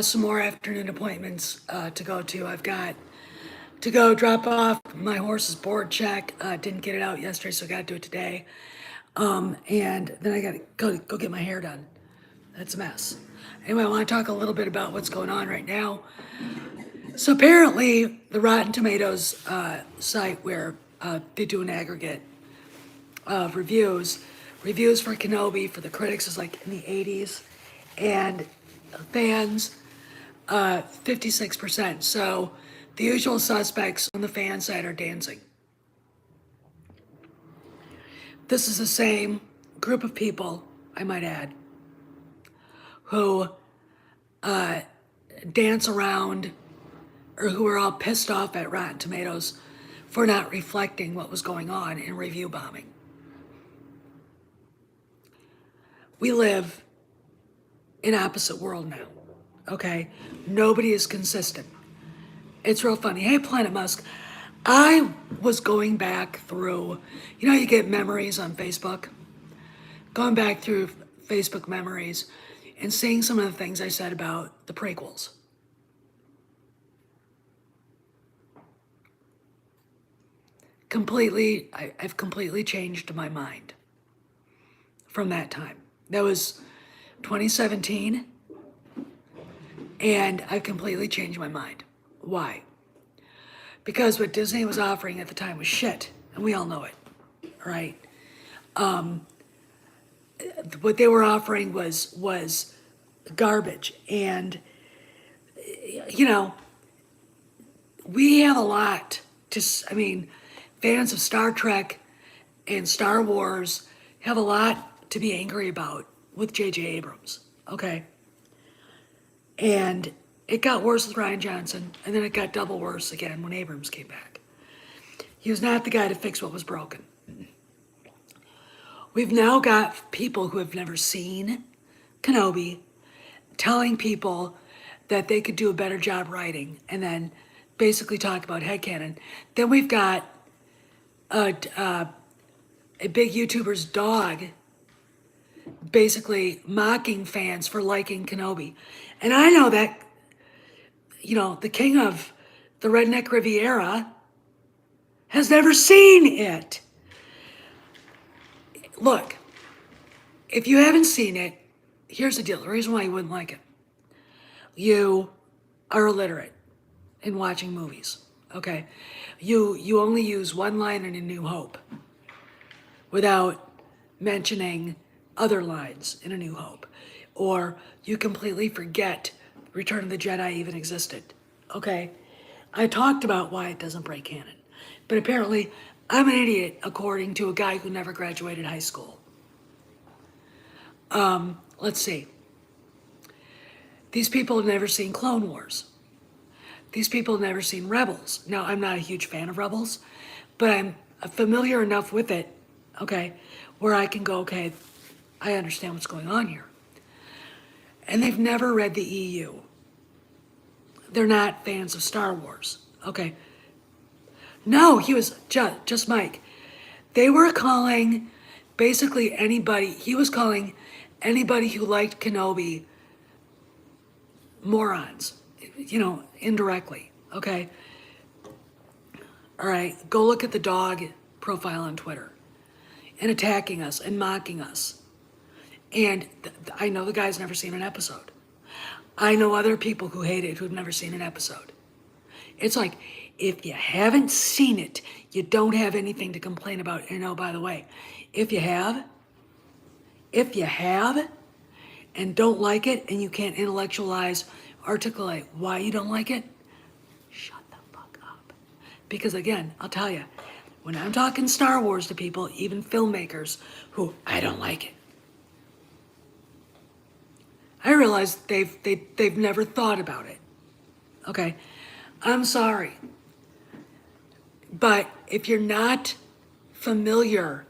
some more afternoon appointments to go to. I've got to go drop off my horse's board check. Didn't get it out yesterday, so I got to do it today. And then I got to go get my hair done. That's a mess. Anyway, I want to talk a little bit about what's going on right now. So apparently, the Rotten Tomatoes site where they do an aggregate of reviews for Kenobi for the critics is like in the 80s, and fans 56%. So the usual suspects on the fan side are dancing. This is the same group of people, I might add, who dance around or who are all pissed off at Rotten Tomatoes for not reflecting what was going on in review bombing. We live in opposite world now, okay? Nobody is consistent. It's real funny. Hey, Planet Musk, I was going back through, you get memories on Facebook? Going back through Facebook memories and seeing some of the things I said about the prequels. I've completely changed my mind from that time. That was 2017, and I've completely changed my mind. Why? Because what Disney was offering at the time was shit, and we all know it, right? What they were offering was garbage, and we have a lot to. Fans of Star Trek and Star Wars have a lot to be angry about with J.J. Abrams, okay? And it got worse with Rian Johnson, and then it got double worse again when Abrams came back. He was not the guy to fix what was broken. We've now got people who have never seen Kenobi telling people that they could do a better job writing and then basically talk about headcanon. Then we've got a big YouTuber's dog basically mocking fans for liking Kenobi. And I know that, the king of the Redneck Riviera has never seen it. Look, if you haven't seen it, here's the deal. The reason why you wouldn't like it. You are illiterate in watching movies, okay? You only use one line in A New Hope without mentioning other lines in A New Hope. Or you completely forget Return of the Jedi even existed, okay? I talked about why it doesn't break canon, but apparently I'm an idiot according to a guy who never graduated high school. Let's see. These people have never seen Clone Wars. These people have never seen Rebels. Now, I'm not a huge fan of Rebels, but I'm familiar enough with it, okay, where I can go, okay, I understand what's going on here. And they've never read the EU. They're not fans of Star Wars, okay? No, he was just Mike. They were calling basically anybody, he was calling anybody who liked Kenobi morons, indirectly, okay? All right, go look at the dog profile on Twitter and attacking us and mocking us. And I know the guy's never seen an episode. I know other people who hate it who've never seen an episode. It's like, if you haven't seen it, you don't have anything to complain about. And oh, by the way, if you have, and don't like it, and you can't intellectualize, articulate why you don't like it, shut the fuck up. Because again, I'll tell you, when I'm talking Star Wars to people, even filmmakers who I don't like it, I realize they've never thought about it. Okay, I'm sorry, but if you're not familiar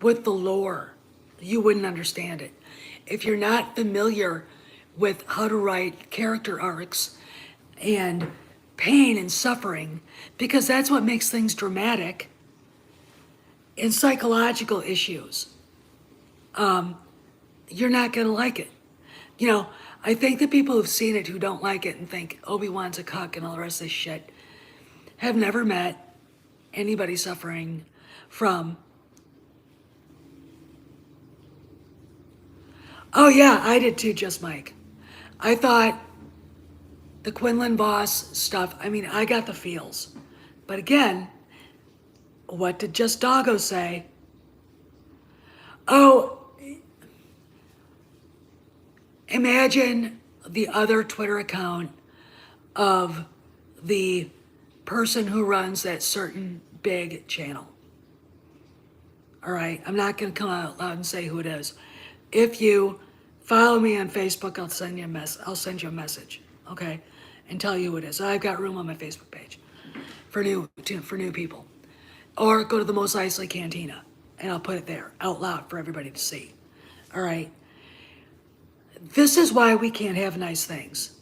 with the lore, you wouldn't understand it. If you're not familiar with how to write character arcs and pain and suffering, because that's what makes things dramatic, and psychological issues, you're not gonna like it. I think the people who've seen it who don't like it and think Obi-Wan's a cuck and all the rest of this shit have never met anybody suffering from. Oh yeah, I did too, just Mike. I thought the Quinlan Voss stuff, I mean, I got the feels. But again, what did Just Doggo say? Oh, imagine the other Twitter account of the person who runs that certain big channel. All right, I'm not going to come out loud and say who it is. If you follow me on Facebook, I'll send you a message, okay, and tell you who it is. I've got room on my Facebook page for new people. Or go to the Mos Eisley Cantina, and I'll put it there out loud for everybody to see. All right. This is why we can't have nice things.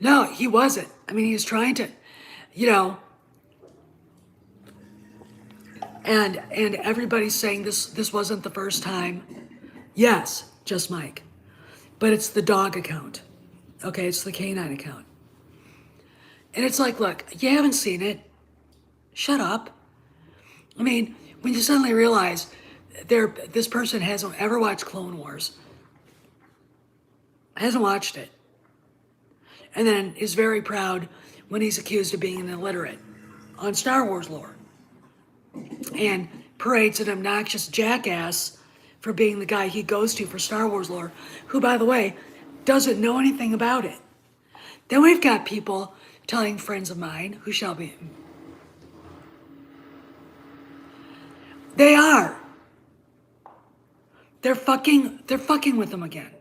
No, he wasn't. I mean, he was trying to, you know, and everybody's saying this wasn't the first time. Yes, just Mike. But it's the dog account. Okay, it's the canine account. And it's like, look, you haven't seen it. Shut up. I mean, when you suddenly realize this person hasn't ever watched Clone Wars, hasn't watched it, and then is very proud when he's accused of being an illiterate on Star Wars lore, and parades an obnoxious jackass for being the guy he goes to for Star Wars lore, who, by the way, doesn't know anything about it. Then we've got people telling friends of mine who shall be. They are. They're fucking with them again.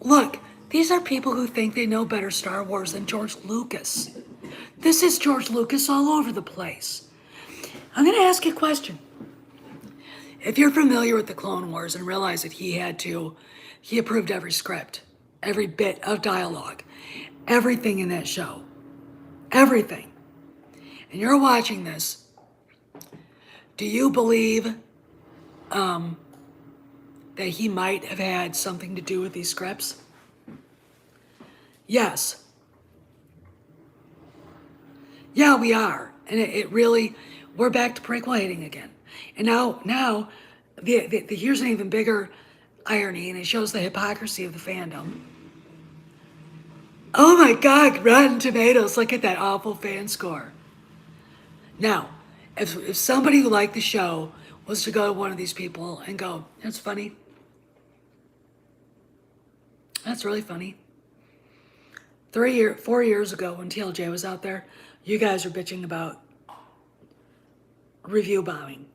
Look, these are people who think they know better Star Wars than George Lucas. This is George Lucas all over the place. I'm going to ask you a question. If you're familiar with the Clone Wars and realize that he approved every script, every bit of dialogue, everything in that show, everything, and you're watching this, do you believe that he might have had something to do with these scripts? Yes. Yeah, we are. And it really, we're back to prequel hating again. And now here's an even bigger irony, and it shows the hypocrisy of the fandom. Oh my God, Rotten Tomatoes, look at that awful fan score. Now, if somebody who liked the show was to go to one of these people and go, that's funny. That's really funny. 4 years ago when TLJ was out there, you guys were bitching about review bombing.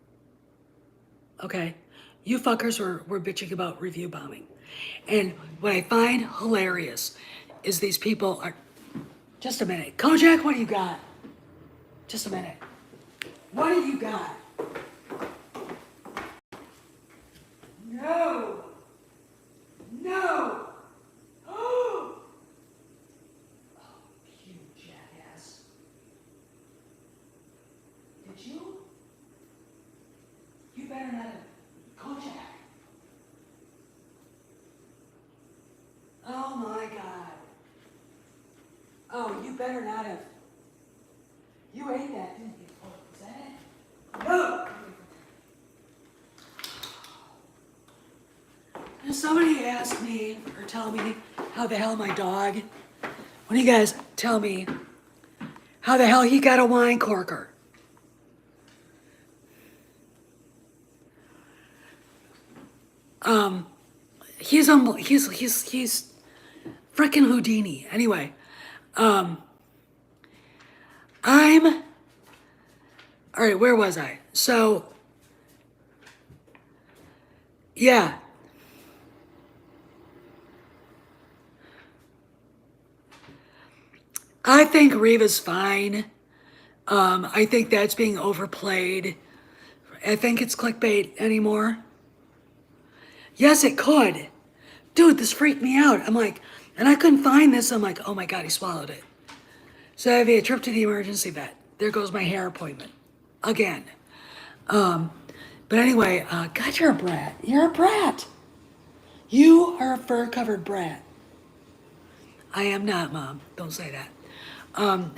Okay? You fuckers were bitching about review bombing. And what I find hilarious is these people are... Just a minute. Kojak, what do you got? Just a minute. What do you got? No! No! Oh! You jackass. Did you? You better not have... Kojak. Oh my God. Oh, you better not have... You ate that, didn't you? Oh, is that it? No! Does somebody ask me or tell me how the hell my dog... One of you guys tell me how the hell he got a wine corker. He's frickin' Houdini. Anyway, all right, where was I? So, yeah. I think Reva's fine. I think that's being overplayed. I think it's clickbait anymore. Yes, it could. Dude, this freaked me out. I'm like, and I couldn't find this. I'm like, oh my God, he swallowed it. So I have a trip to the emergency vet. There goes my hair appointment. Again. But anyway, God, you're a brat. You're a brat. You are a fur-covered brat. I am not, Mom. Don't say that. Um,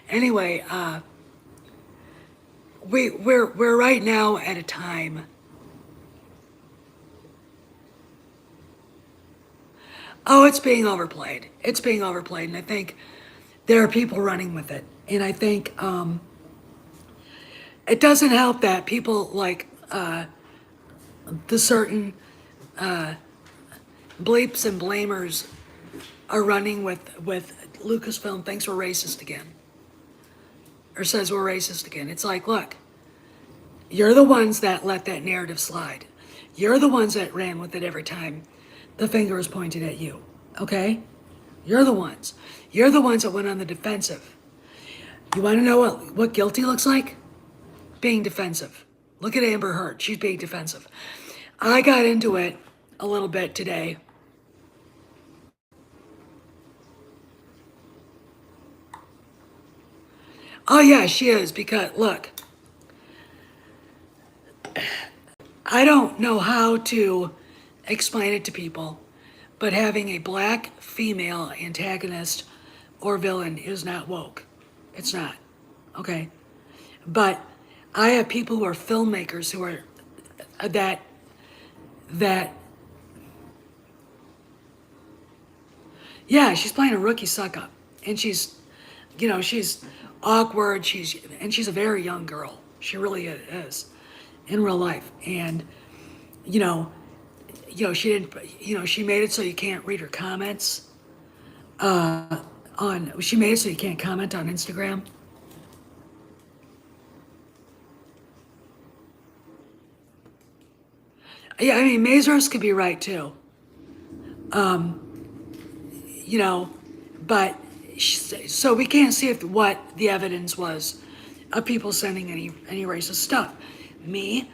anyway, we're right now at a time. Oh, it's being overplayed. It's being overplayed, and I think there are people running with it. And I think it doesn't help that people like the certain bleeps and blamers are running with Lucasfilm thinks we're racist again, or says we're racist again. It's like, look, you're the ones that let that narrative slide. You're the ones that ran with it every time the finger was pointed at you. Okay? You're the ones. You're the ones that went on the defensive. You want to know what guilty looks like? Being defensive. Look at Amber Heard. She's being defensive. I got into it a little bit today. Oh, yeah, she is. Because, look, I don't know how to explain it to people, but having a black female antagonist or villain is not woke. It's not. Okay? But I have people who are filmmakers who are that yeah, she's playing a rookie suck up, and she's awkward. She's a very young girl. She really is in real life, and you know she didn't. She made it so you can't read her comments on. She made it so you can't comment on Instagram. Yeah, I mean, Mazars could be right too. You know, but so we can't see what the evidence was of people sending any racist stuff. Me,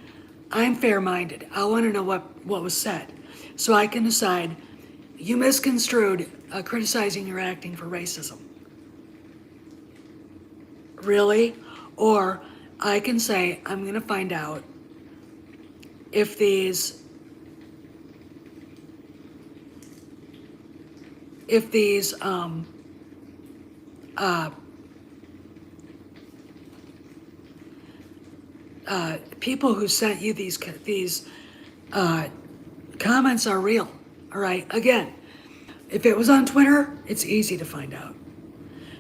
I'm fair-minded. I want to know what was said, so I can decide. You misconstrued criticizing your acting for racism, really, or I can say I'm going to find out if these people who sent you these comments are real. All right. Again, if it was on Twitter, it's easy to find out.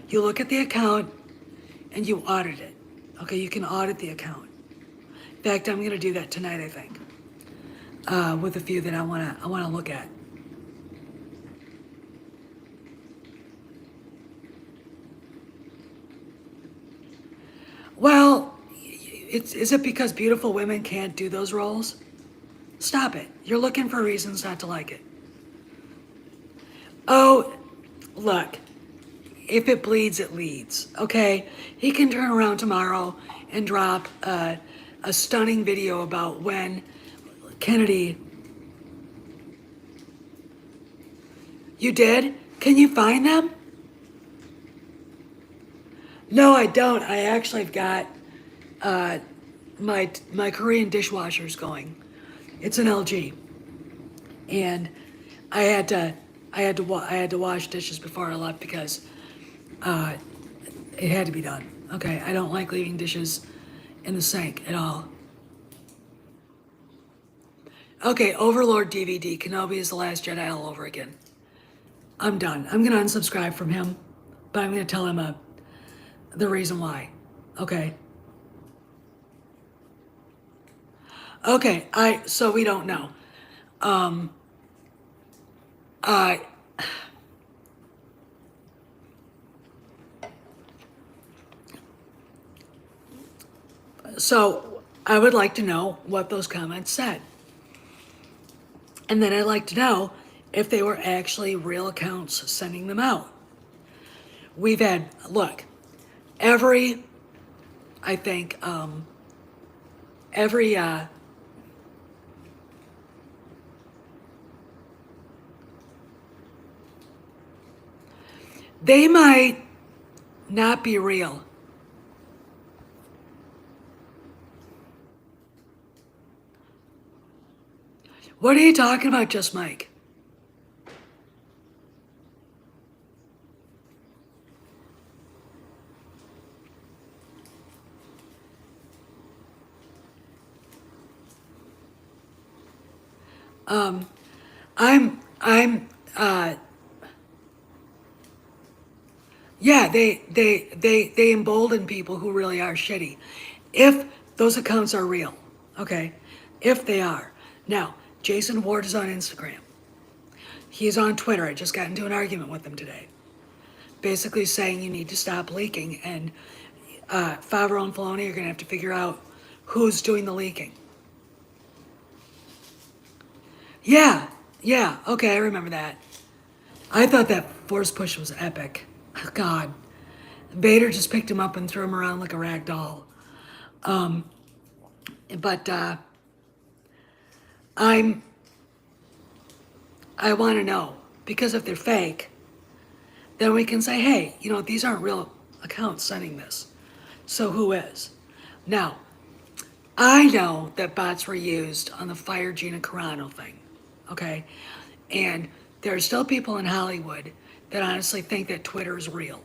You look at the account and you audit it. Okay, you can audit the account. In fact, I'm going to do that tonight. I think with a few that I want to look at. Well, is it because beautiful women can't do those roles? Stop it. You're looking for reasons not to like it. Oh, look, if it bleeds, it leads, okay? He can turn around tomorrow and drop a stunning video about when Kennedy. You did? Can you find them? No, I don't. I actually have got my Korean dishwasher's going. It's an LG, and I had to wash dishes before I left because it had to be done. Okay, I don't like leaving dishes in the sink at all. Okay, Overlord DVD. Kenobi is the Last Jedi all over again. I'm done. I'm gonna unsubscribe from him, but I'm gonna tell him the reason why. Okay. Okay. So we don't know. I so I would like to know what those comments said. And then I'd like to know if they were actually real accounts sending them out. We've had, look, every, I think, every, they might not be real. What are you talking about, Just Mike? I'm yeah, they embolden people who really are shitty. If those accounts are real, okay? If they are. Now, Jason Ward is on Instagram. He's on Twitter. I just got into an argument with him today. Basically saying you need to stop leaking, and Favreau and Filoni are going to have to figure out who's doing the leaking. Yeah, yeah, okay, I remember that. I thought that force push was epic. God. Vader just picked him up and threw him around like a rag doll. But I'm I want to know, because if they're fake, then we can say, hey, these aren't real accounts sending this. So who is? Now, I know that bots were used on the Fire Gina Carano thing, okay? And there are still people in Hollywood that honestly think that Twitter is real,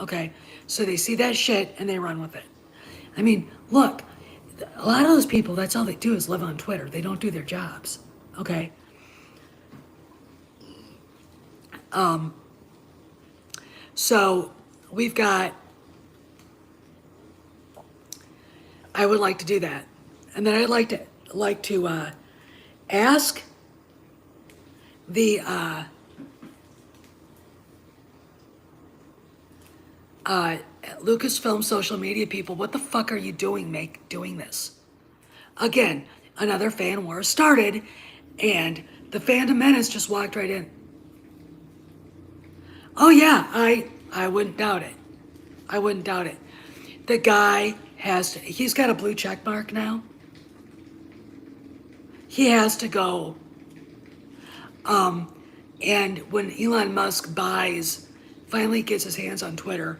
okay? So they see that shit and they run with it. I mean, look, a lot of those people, that's all they do is live on Twitter. They don't do their jobs, okay? So we've got, I would like to do that. And then I'd like to ask the Lucasfilm social media people, what the fuck are you doing this? Again, another fan war started, and the Phantom Menace just walked right in. Oh yeah, I wouldn't doubt it. I wouldn't doubt it. The guy he's got a blue check mark now. He has to go. And when Elon Musk finally gets his hands on Twitter,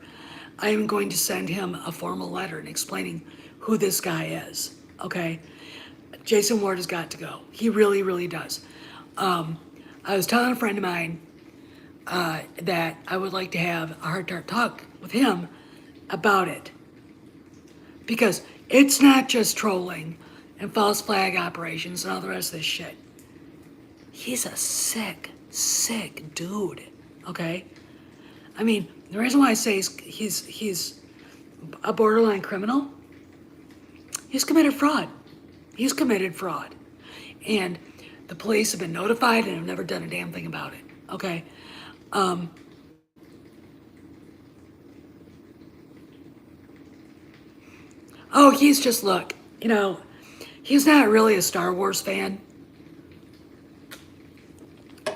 I am going to send him a formal letter and explaining who this guy is, okay? Jason Ward has got to go. He really, really does. I was telling a friend of mine that I would like to have a heart-to-heart talk with him about it. Because it's not just trolling and false flag operations and all the rest of this shit. He's a sick, sick dude, okay? I mean, the reason why I say he's a borderline criminal, he's committed fraud. He's committed fraud. And the police have been notified and have never done a damn thing about it, okay? Oh, he's just, look, he's not really a Star Wars fan.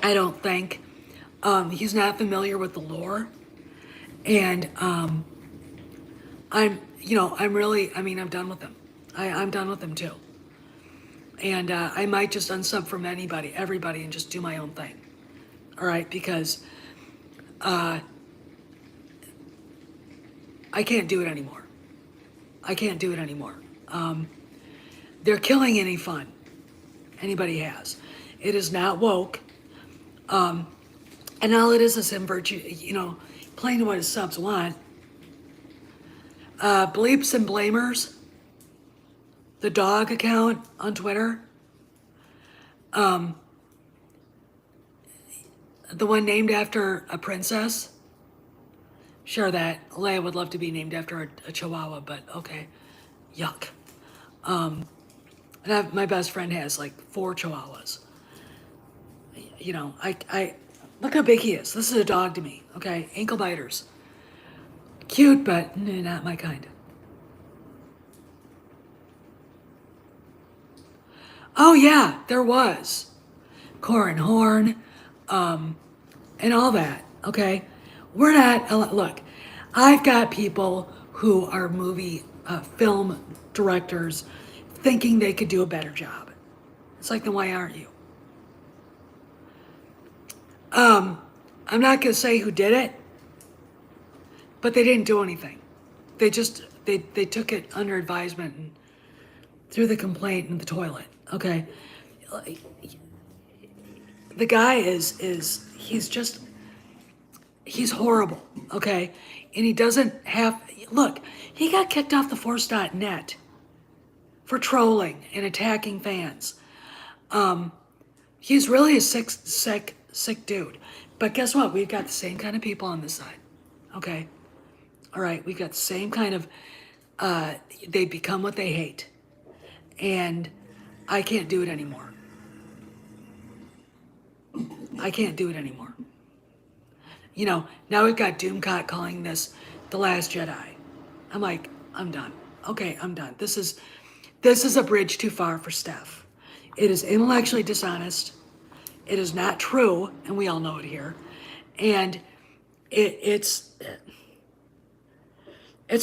I don't think. He's not familiar with the lore. And I'm done with him. I'm done with him too. And I might just unsub from everybody, and just do my own thing. All right, because I can't do it anymore. I can't do it anymore. They're killing any fun anybody has. It is not woke. And all it is him playing to what his subs want. Bleeps and Blamers, the dog account on Twitter. The one named after a princess. Sure, that Leia would love to be named after a chihuahua, but okay. Yuck. And my best friend has like 4 chihuahuas. I look how big he is. This is a dog to me, okay? Ankle biters. Cute, but not my kind. Oh yeah, there was. Corin Horn, and all that, okay? We're not, look, I've got people who are film directors thinking they could do a better job. It's like, then why aren't you? I'm not gonna say who did it, but they didn't do anything. They just, they took it under advisement and threw the complaint in the toilet, okay? the guy he's horrible, okay? And he doesn't have, look, he got kicked off the force.net for trolling and attacking fans. He's really a sick dude. But guess what? We've got the same kind of people on this side, okay? All right, we got the same kind of, they become what they hate. And I can't do it anymore. I can't do it anymore. You know, now we've got Doomcock calling this The Last Jedi. I'm like, I'm done. Okay, I'm done. This is a bridge too far for Steph. It is intellectually dishonest. It is not true, and we all know it here. And it's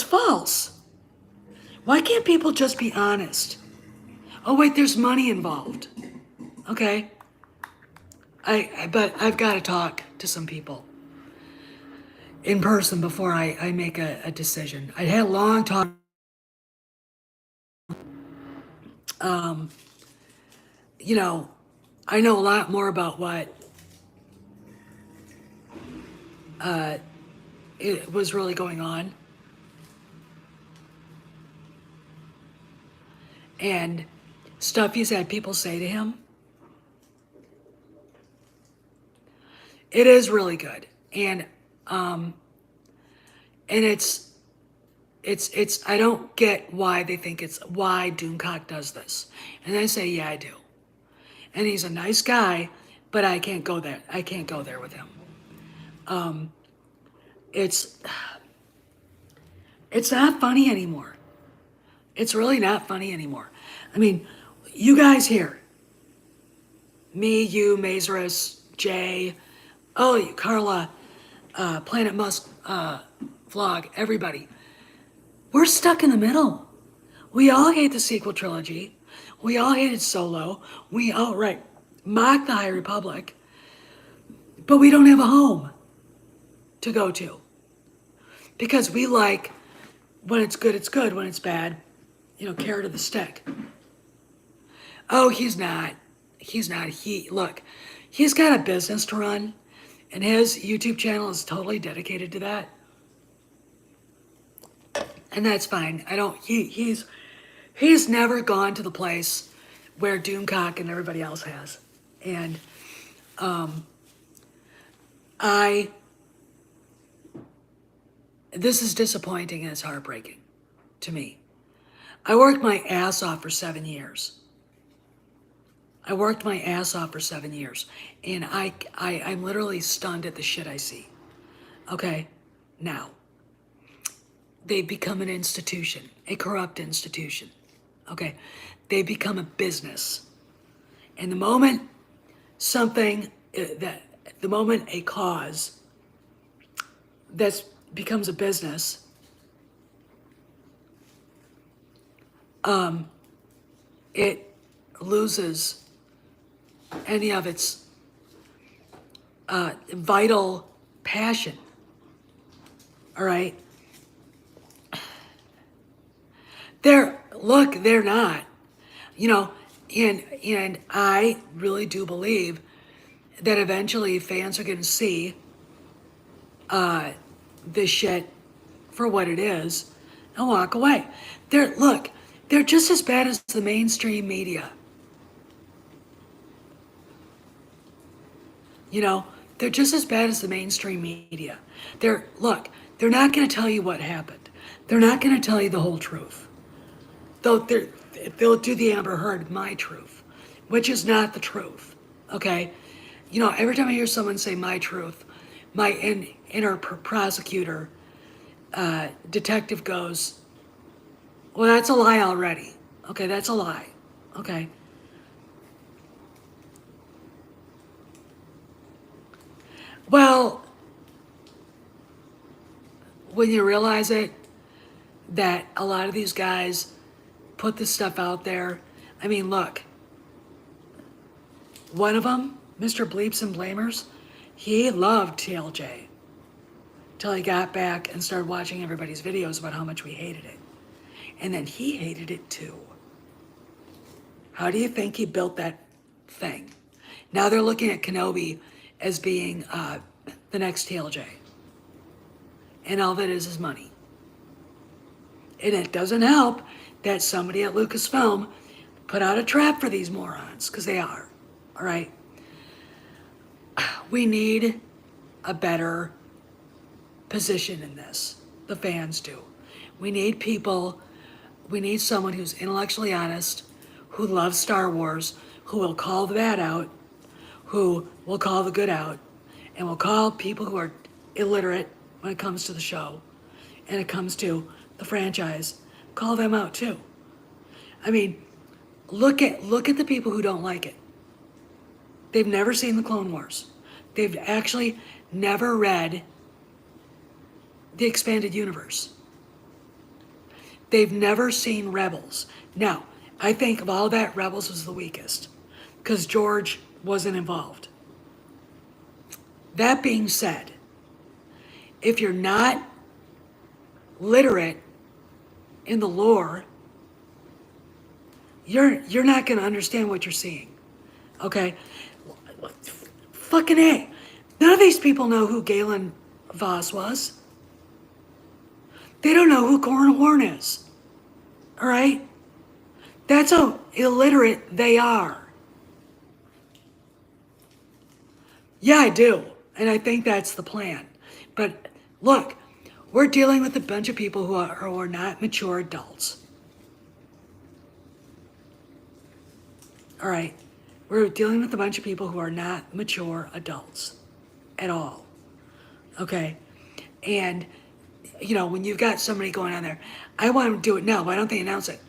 false. Why can't people just be honest? Oh wait, there's money involved. Okay. But I've got to talk to some people in person before I make a decision. I had a long talk. You know, I know a lot more about what it was really going on. And stuff he's had people say to him. It is really good. And it's I don't get why they think why Doomcock does this. And I say, yeah, I do. And he's a nice guy, but I can't go there. I can't go there with him. It's not funny anymore. It's really not funny anymore. I mean, you guys here, me, you, Mazarus, Jay, oh, you, Carla, Planet Musk vlog, everybody. We're stuck in the middle. We all hate the sequel trilogy. We all hated Solo. We outright mock the High Republic. But we don't have a home to go to. Because we like, when it's good, it's good. When it's bad, you know, carrot of the stick. Oh, he's not. Look, he's got a business to run. And his YouTube channel is totally dedicated to that. And that's fine. He's never gone to the place where Doomcock and everybody else has. And this is disappointing and it's heartbreaking to me. I worked my ass off for 7 years. And I'm literally stunned at the shit I see. Okay, now, they've become an institution, a corrupt institution. Okay, they become a business. And the moment a cause that becomes a business, it loses any of its vital passion. All right. They're not, you know, and I really do believe that eventually fans are going to see this shit for what it is and walk away. They're just as bad as the mainstream media. You know, they're just as bad as the mainstream media. They're not going to tell you what happened. They're not going to tell you the whole truth. They'll do the Amber Heard, my truth, which is not the truth. Okay, you know, every time I hear someone say my truth, my inner prosecutor, detective goes, well, that's a lie already. Okay, that's a lie. Okay. Well, when you realize it, that a lot of these guys put this stuff out there. I mean, look, one of them, Mr. Bleeps and Blamers, he loved TLJ till he got back and started watching everybody's videos about how much we hated it. And then he hated it too. How do you think he built that thing? Now they're looking at Kenobi as being the next TLJ. And all that is money. And it doesn't help that somebody at Lucasfilm put out a trap for these morons, because they are. All right? We need a better position in this. The fans do. We need people, we need someone who's intellectually honest, who loves Star Wars, who will call the bad out, who will call the good out, and will call people who are illiterate when it comes to the show and it comes to the franchise, call them out too. I mean, look at the people who don't like it. They've never seen the Clone Wars. They've actually never read the expanded universe. They've never seen Rebels. Now, I think of all that, Rebels was the weakest because George wasn't involved. That being said, if you're not literate in the lore, you're not going to understand what you're seeing. Okay? Fucking A. None of these people know who Galen Voss was. They don't know who Corran Horn is. All right? That's how illiterate they are. Yeah, I do. And I think that's the plan. But look, we're dealing with a bunch of people who are not mature adults. All right? We're dealing with a bunch of people who are not mature adults at all. Okay? And, you know, when you've got somebody going on there, I want to do it now. Why don't they announce it?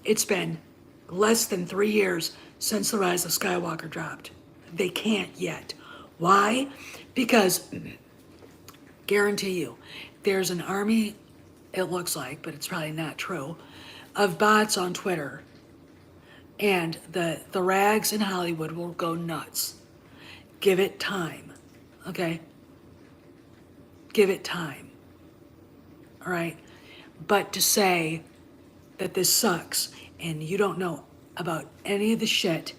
It's been less than 3 years since The Rise of Skywalker dropped. They can't yet. Why? Because, guarantee you, there's an army, it looks like, but it's probably not true, of bots on Twitter. And the rags in Hollywood will go nuts. Give it time, okay? Give it time, all right? But to say that this sucks and you don't know about any of the shit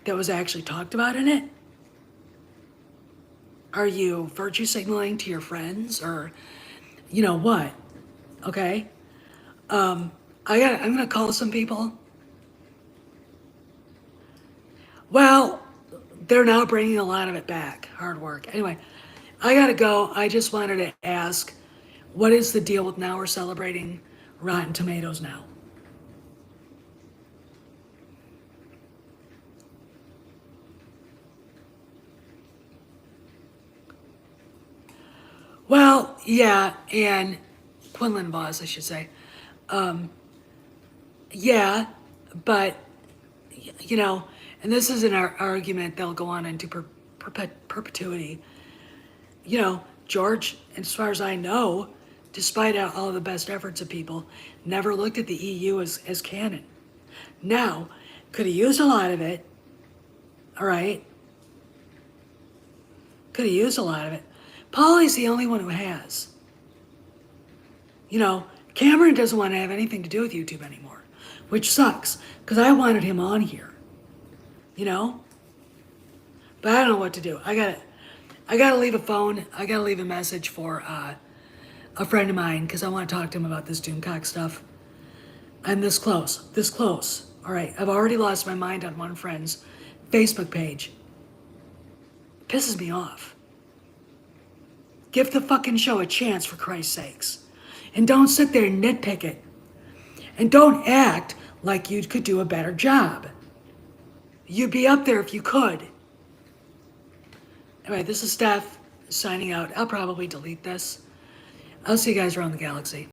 that was actually talked about in it, are you virtue signaling to your friends or, you know what, okay? I'm gonna call some people. Well, they're now bringing a lot of it back. Hard work. Anyway, I gotta go. I just wanted to ask, what is the deal with now we're celebrating Rotten Tomatoes now? Well, yeah, and Quinlan Voss, I should say. Yeah, but, you know, and this is an argument that'll go on into perpetuity. You know, George, as far as I know, despite all the best efforts of people, never looked at the EU as canon. Now, could have used a lot of it, all right? Could have used a lot of it. Paulie's the only one who has. You know, Cameron doesn't want to have anything to do with YouTube anymore, which sucks, because I wanted him on here, you know? But I don't know what to do. I gotta leave a phone. I gotta leave a message for a friend of mine, because I want to talk to him about this Doomcock stuff. I'm this close, all right? I've already lost my mind on one friend's Facebook page. Pisses me off. Give the fucking show a chance, for Christ's sakes. And don't sit there and nitpick it. And don't act like you could do a better job. You'd be up there if you could. Anyway, this is Steph signing out. I'll probably delete this. I'll see you guys around the galaxy.